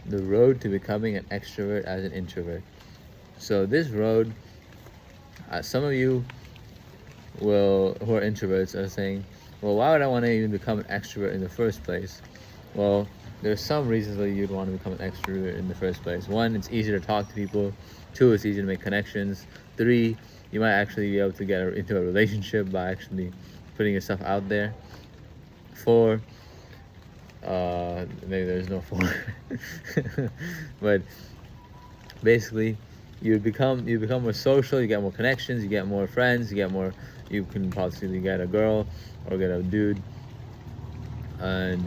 the road to becoming an extrovert as an introvert. So this road, some of you who are introverts are saying, well, why would I want to even become an extrovert in the first place? Well, there's some reasons why you'd want to become an extrovert in the first place. One, it's easier to talk to people. Two, it's easier to make connections. Three, you might actually be able to get into a relationship by actually putting yourself out there. Four, maybe there's no four. But basically, you become more social, you get more connections, you get more friends, you can possibly get a girl or get a dude, and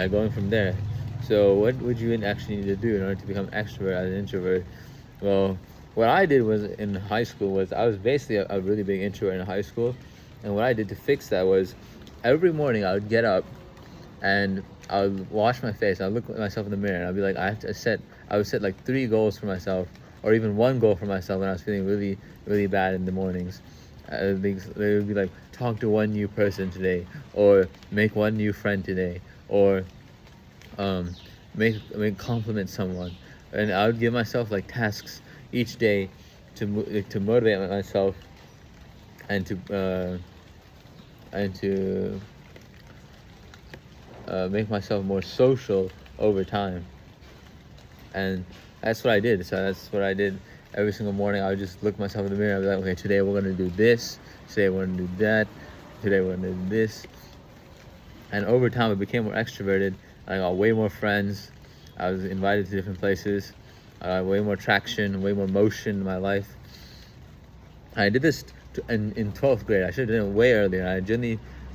going from there. So what would you actually need to do in order to become extrovert as an introvert? Well, what I did was in high school was I was basically a really big introvert in high school, and what I did to fix that was every morning I would get up and I would wash my face. I would look at myself in the mirror and I'd be like, I would set like 3 goals for myself, or even 1 goal for myself when I was feeling really, really bad in the mornings. They would be like, talk to 1 new person today, or make 1 new friend today, or make compliment someone. And I would give myself like tasks each day to motivate myself and to make myself more social over time. And that's what I did. So that's what I did every single morning. I would just look myself in the mirror. I'd be like, okay, today we're going to do this. Today we're going to do that. Today we're going to do this. And over time, I became more extroverted. I got way more friends. I was invited to different places. Way more traction, way more motion in my life. I did this in 12th grade. I should have done it way earlier.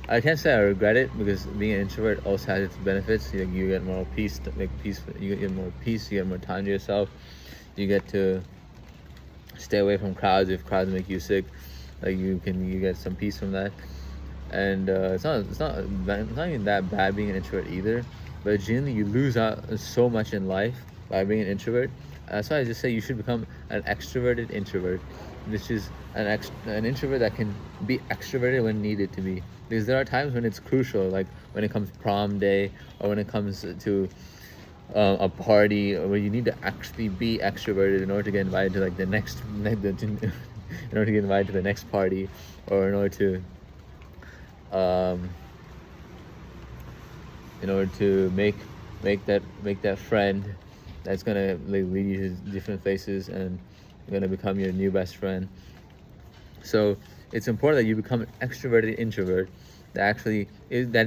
I can't say I regret it, because being an introvert also has its benefits. You get more peace, you get more peace, you get more time to yourself. You get to stay away from crowds if crowds make you sick. Like you get some peace from that. And it's not even that bad being an introvert either. But generally, you lose out so much in life by being an introvert. That's why I just say you should become an extroverted introvert, which is an introvert that can be extroverted when needed to be. Because there are times when it's crucial, like when it comes to prom day, or when it comes to a party, where you need to actually be extroverted in order to get invited to like the next, in order to get invited to the next party, or in order to make that friend that's gonna like lead you to different places and gonna become your new best friend. So it's important that you become an extroverted introvert that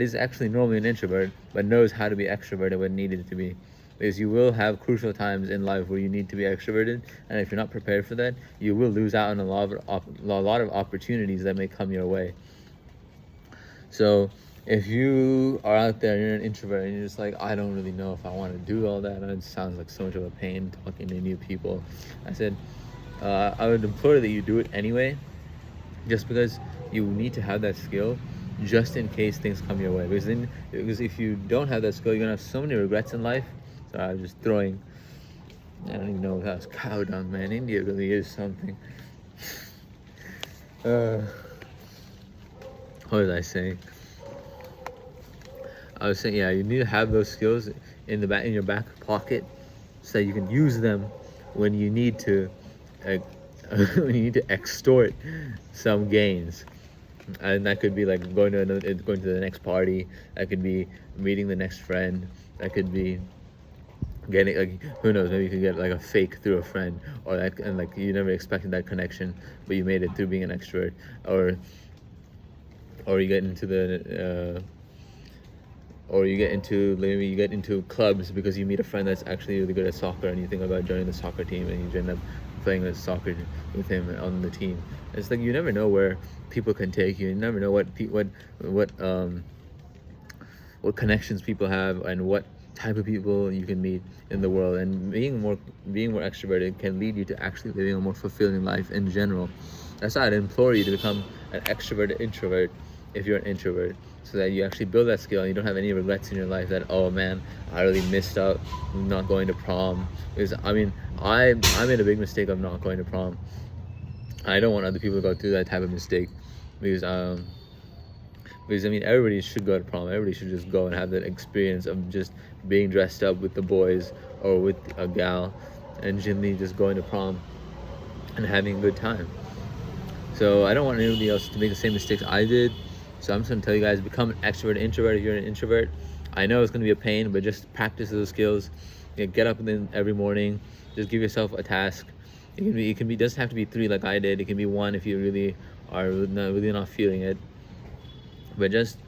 is actually normally an introvert, but knows how to be extroverted when needed to be. Because you will have crucial times in life where you need to be extroverted, and if you're not prepared for that, you will lose out on a lot of opportunities that may come your way. So if you are out there and you're an introvert and you're just like, I don't really know if I want to do all that, and it sounds like so much of a pain talking to new people, I said I would implore that you do it anyway, just because you need to have that skill just in case things come your way. Because if you don't have that skill, you're gonna have so many regrets in life. So I was just throwing, I don't even know if that was cow dung, man. India really is something. What was I saying? I was saying, yeah, you need to have those skills in your back pocket, so that you can use them when you need to extort some gains. And that could be like going to the next party. That could be meeting the next friend. That could be getting, like, who knows, maybe you could get like a fake through a friend, or that, and like you never expected that connection, but you made it through being an extrovert. Or you get you get into clubs because you meet a friend that's actually really good at soccer, and you think about joining the soccer team, and you end up playing with soccer with him on the team. It's like you never know where people can take you. You never know what connections people have, and what type of people you can meet in the world. And being more extroverted can lead you to actually living a more fulfilling life in general. That's why I'd implore you to become an extroverted introvert if you're an introvert, so that you actually build that skill and you don't have any regrets in your life that, oh man, I really missed out not going to prom. Because I made a big mistake of not going to prom. I don't want other people to go through that type of mistake, because because I mean everybody should go to prom. Everybody should just go and have that experience of just being dressed up with the boys or with a gal, and generally just going to prom and having a good time. So I don't want anybody else to make the same mistakes I did. So I'm just gonna tell you guys, become an extrovert, introvert. If you're an introvert, I know it's gonna be a pain, but just practice those skills. Get up every morning. Just give yourself a task. It can be doesn't have to be 3 like I did. It can be 1 if you really are really not feeling it. But just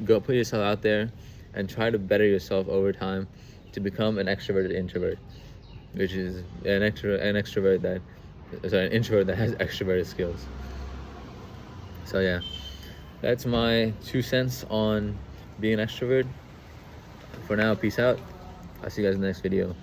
go put yourself out there and try to better yourself over time to become an extroverted introvert, which is an introvert that has extroverted skills. So yeah, that's my 2 cents on being an extrovert. For now, peace out. I'll see you guys in the next video.